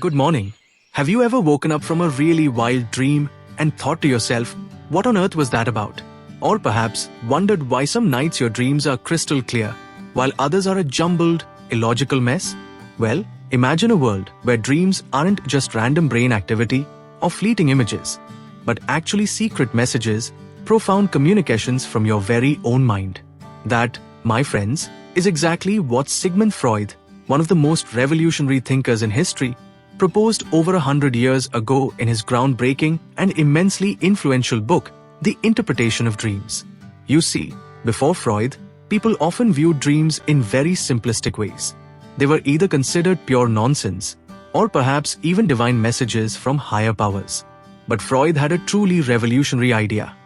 Good morning. Have you ever woken up from a really wild dream and thought to yourself, what on earth was that about? Or perhaps wondered why some nights your dreams are crystal clear, while others are a jumbled, illogical mess? Well, imagine a world where dreams aren't just random brain activity or fleeting images, but actually secret messages, profound communications from your very own mind. That, my friends, is exactly what Sigmund Freud, one of the most revolutionary thinkers in history, proposed over 100 years ago in his groundbreaking and immensely influential book, The Interpretation of Dreams. You see, before Freud, people often viewed dreams in very simplistic ways. They were either considered pure nonsense, or perhaps even divine messages from higher powers. But Freud had a truly revolutionary idea.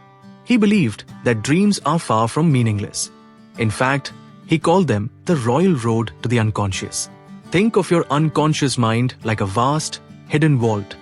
He believed that dreams are far from meaningless. In fact, he called them the royal road to the unconscious. Think of your unconscious mind like a vast, hidden vault,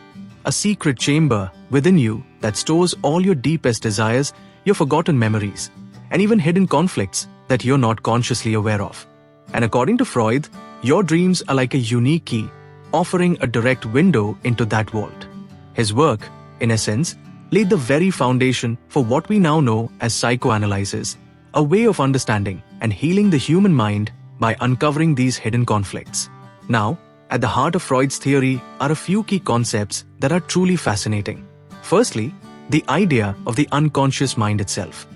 a secret chamber within you that stores all your deepest desires, your forgotten memories, and even hidden conflicts that you're not consciously aware of. And according to Freud, your dreams are like a unique key, offering a direct window into that vault. His work, in essence, laid the very foundation for what we now know as psychoanalysis, a way of understanding and healing the human mind by uncovering these hidden conflicts. Now, at the heart of Freud's theory are a few key concepts that are truly fascinating. Firstly, the idea of the unconscious mind itself.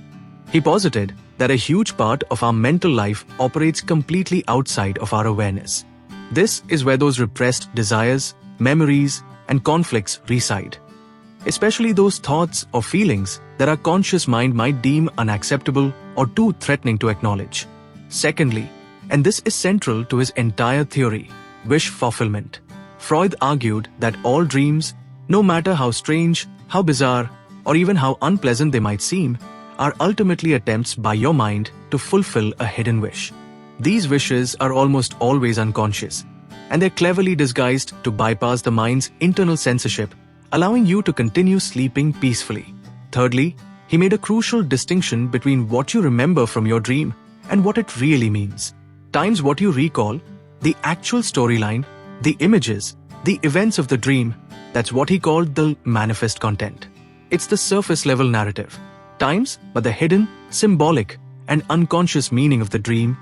He posited that a huge part of our mental life operates completely outside of our awareness. This is where those repressed desires, memories, and conflicts reside. Especially those thoughts or feelings that our conscious mind might deem unacceptable or too threatening to acknowledge. Secondly, and this is central to his entire theory, wish fulfillment. Freud argued that all dreams, no matter how strange, how bizarre, or even how unpleasant they might seem, are ultimately attempts by your mind to fulfill a hidden wish. These wishes are almost always unconscious, and they're cleverly disguised to bypass the mind's internal censorship, allowing you to continue sleeping peacefully. Thirdly, he made a crucial distinction between what you remember from your dream and what it really means. Times what you recall, the actual storyline, the images, the events of the dream, that's what he called the manifest content. It's the surface-level narrative. Times, but the hidden, symbolic, and unconscious meaning of the dream,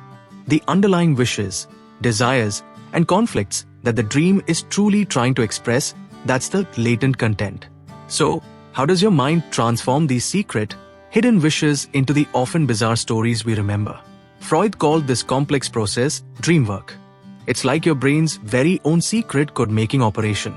the underlying wishes, desires, and conflicts that the dream is truly trying to express, that's the latent content. So, how does your mind transform these secret, hidden wishes into the often bizarre stories we remember? Freud called this complex process dream work. It's like your brain's very own secret code-making operation.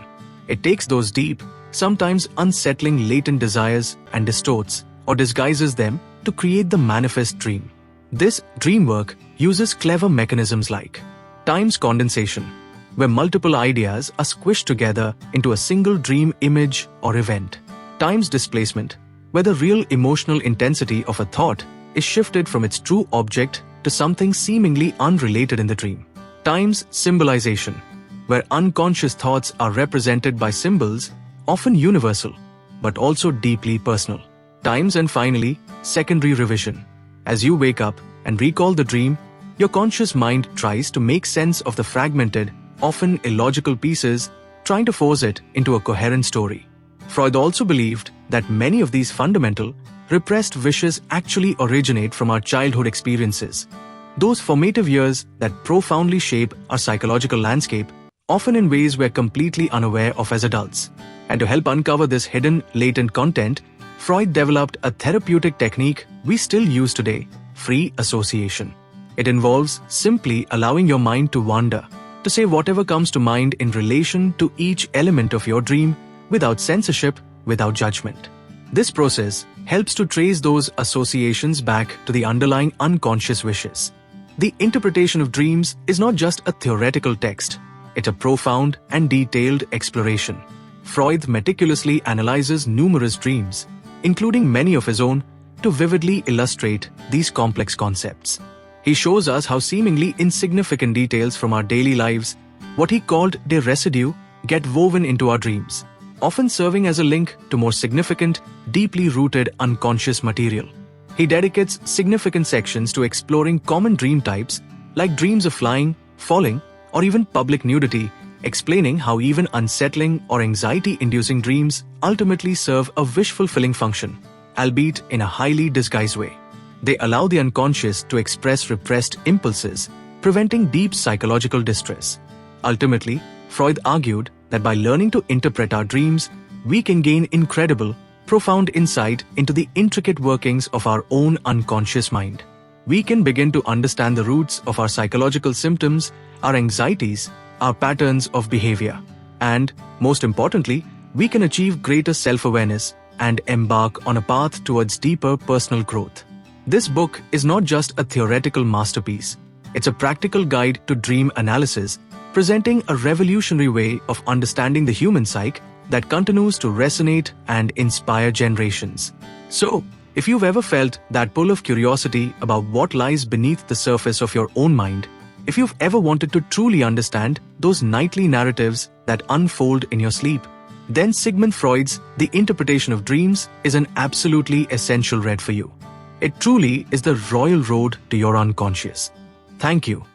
It takes those deep, sometimes unsettling latent desires and distorts or disguises them to create the manifest dream. This dream work uses clever mechanisms like times condensation, where multiple ideas are squished together into a single dream image or event. Times displacement, where the real emotional intensity of a thought is shifted from its true object to something seemingly unrelated in the dream. Times symbolization, where unconscious thoughts are represented by symbols, often universal, but also deeply personal. Times and finally, secondary revision. As you wake up and recall the dream, your conscious mind tries to make sense of the fragmented, often illogical pieces, trying to force it into a coherent story. Freud also believed that many of these fundamental, repressed wishes actually originate from our childhood experiences. Those formative years that profoundly shape our psychological landscape, often in ways we're completely unaware of as adults. And to help uncover this hidden, latent content, Freud developed a therapeutic technique we still use today, free association. It involves simply allowing your mind to wander, to say whatever comes to mind in relation to each element of your dream, without censorship, without judgment. This process helps to trace those associations back to the underlying unconscious wishes. The interpretation of dreams is not just a theoretical text, it's a profound and detailed exploration. Freud meticulously analyzes numerous dreams, including many of his own, to vividly illustrate these complex concepts. He shows us how seemingly insignificant details from our daily lives, what he called their residue, get woven into our dreams, often serving as a link to more significant, deeply rooted unconscious material. He dedicates significant sections to exploring common dream types like dreams of flying, falling, or even public nudity, explaining how even unsettling or anxiety-inducing dreams ultimately serve a wish-fulfilling function, albeit in a highly disguised way. They allow the unconscious to express repressed impulses, preventing deep psychological distress. Ultimately, Freud argued that by learning to interpret our dreams, we can gain incredible, profound insight into the intricate workings of our own unconscious mind. We can begin to understand the roots of our psychological symptoms, our anxieties, our patterns of behavior, and, most importantly, we can achieve greater self-awareness and embark on a path towards deeper personal growth. This book is not just a theoretical masterpiece, it's a practical guide to dream analysis, presenting a revolutionary way of understanding the human psyche that continues to resonate and inspire generations. So, if you've ever felt that pull of curiosity about what lies beneath the surface of your own mind, if you've ever wanted to truly understand those nightly narratives that unfold in your sleep, then Sigmund Freud's The Interpretation of Dreams is an absolutely essential read for you. It truly is the royal road to your unconscious. Thank you.